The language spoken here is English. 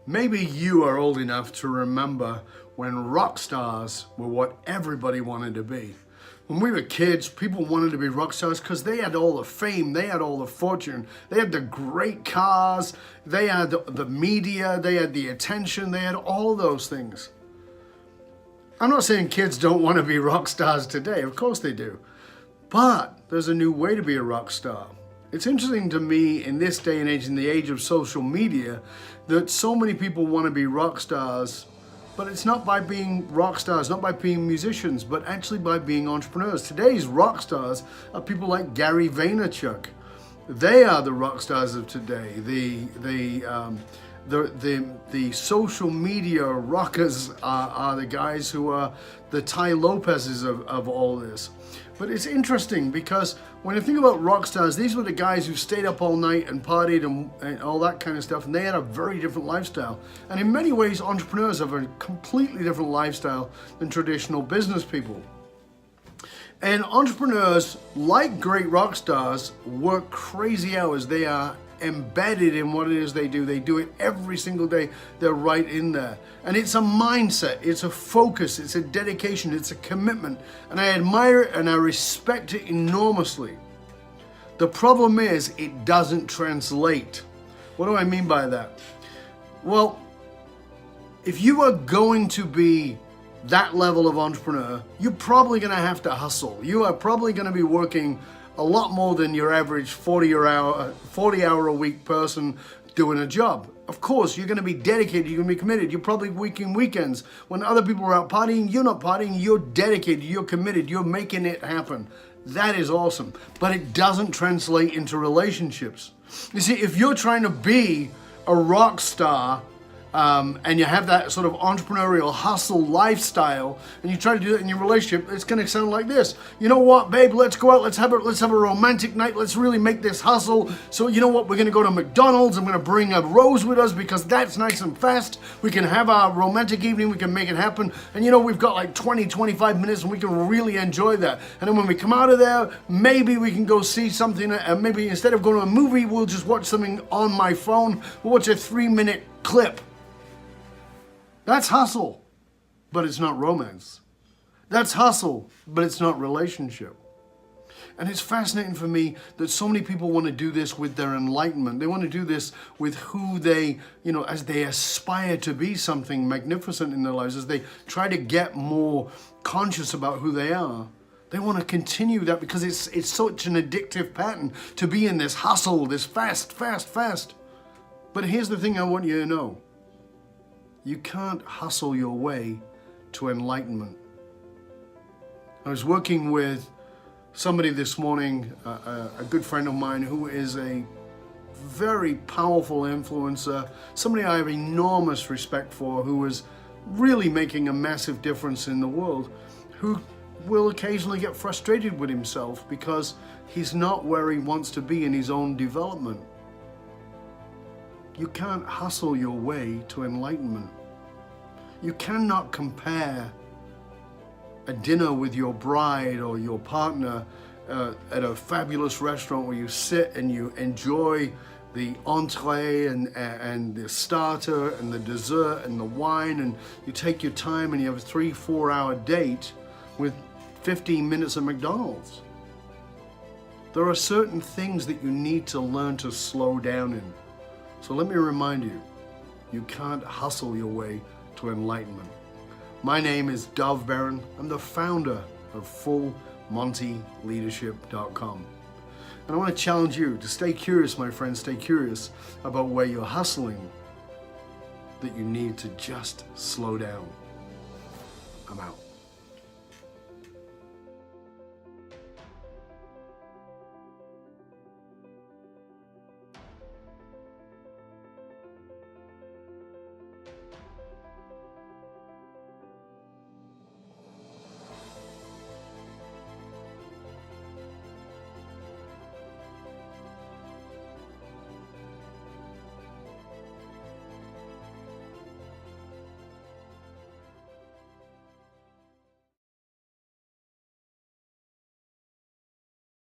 Maybe you are old enough to remember when rock stars were what everybody wanted to be. When we were kids, people wanted to be rock stars because they had all the fame, they had all the fortune, they had the great cars, they had the media, they had the attention, they had all those things. I'm not saying kids don't want to be rock stars today, of course they do. But there's a new way to be a rock star. It's interesting to me in this day and age, in the age of social media, that so many people want to be rock stars, but it's not by being rock stars, not by being musicians, but actually by being entrepreneurs. Today's rock stars are people like Gary Vaynerchuk. They are the rock stars of today. The social media rockers are the guys who are the Tai Lopez's of all this. But it's interesting because when you think about rock stars, these were the guys who stayed up all night and partied and all that kind of stuff, and they had a very different lifestyle. And in many ways, entrepreneurs have a completely different lifestyle than traditional business people. And entrepreneurs, like great rock stars, work crazy hours. They are embedded in what it is they do. They do it every single day. They're right in there. And it's a mindset, it's a focus, it's a dedication, it's a commitment. And I admire it and I respect it enormously. The problem is it doesn't translate. What do I mean by that? Well, if you are going to be that level of entrepreneur, you're probably going to have to hustle. You are probably going to be working a lot more than your average 40-hour a week person doing a job. Of course, you're going to be dedicated, you're going to be committed. You're probably working weekends. When other people are out partying, you're not partying, you're dedicated, you're committed, you're making it happen. That is awesome. But it doesn't translate into relationships. You see, if you're trying to be a rock star, and you have that sort of entrepreneurial hustle lifestyle, and you try to do that in your relationship, it's going to sound like this. You know what, babe? Let's go out. Let's have a romantic night. Let's really make this hustle. So you know what? We're going to go to McDonald's. I'm going to bring a rose with us because that's nice and fast. We can have our romantic evening. We can make it happen. And you know, we've got like 20, 25 minutes, and we can really enjoy that. And then when we come out of there, maybe we can go see something. Maybe instead of going to a movie, we'll just watch something on my phone. We'll watch a 3-minute clip. That's hustle, but it's not romance. That's hustle, but it's not relationship. And it's fascinating for me that so many people want to do this with their enlightenment. They want to do this with who they, as they aspire to be something magnificent in their lives, as they try to get more conscious about who they are. They want to continue that because it's such an addictive pattern to be in this hustle, this fast. But here's the thing I want you to know. You can't hustle your way to enlightenment. I was working with somebody this morning, a good friend of mine who is a very powerful influencer, somebody I have enormous respect for, who is really making a massive difference in the world, who will occasionally get frustrated with himself because he's not where he wants to be in his own development. You can't hustle your way to enlightenment. You cannot compare a dinner with your bride or your partner at a fabulous restaurant where you sit and you enjoy the entree and the starter and the dessert and the wine, and you take your time and you have a 3-4 hour date with 15 minutes at McDonald's. There are certain things that you need to learn to slow down in. So let me remind you, you can't hustle your way to enlightenment. My name is Dov Barron. I'm the founder of FullMontyLeadership.com. And I want to challenge you to stay curious, my friends, stay curious about where you're hustling, that you need to just slow down. I'm out.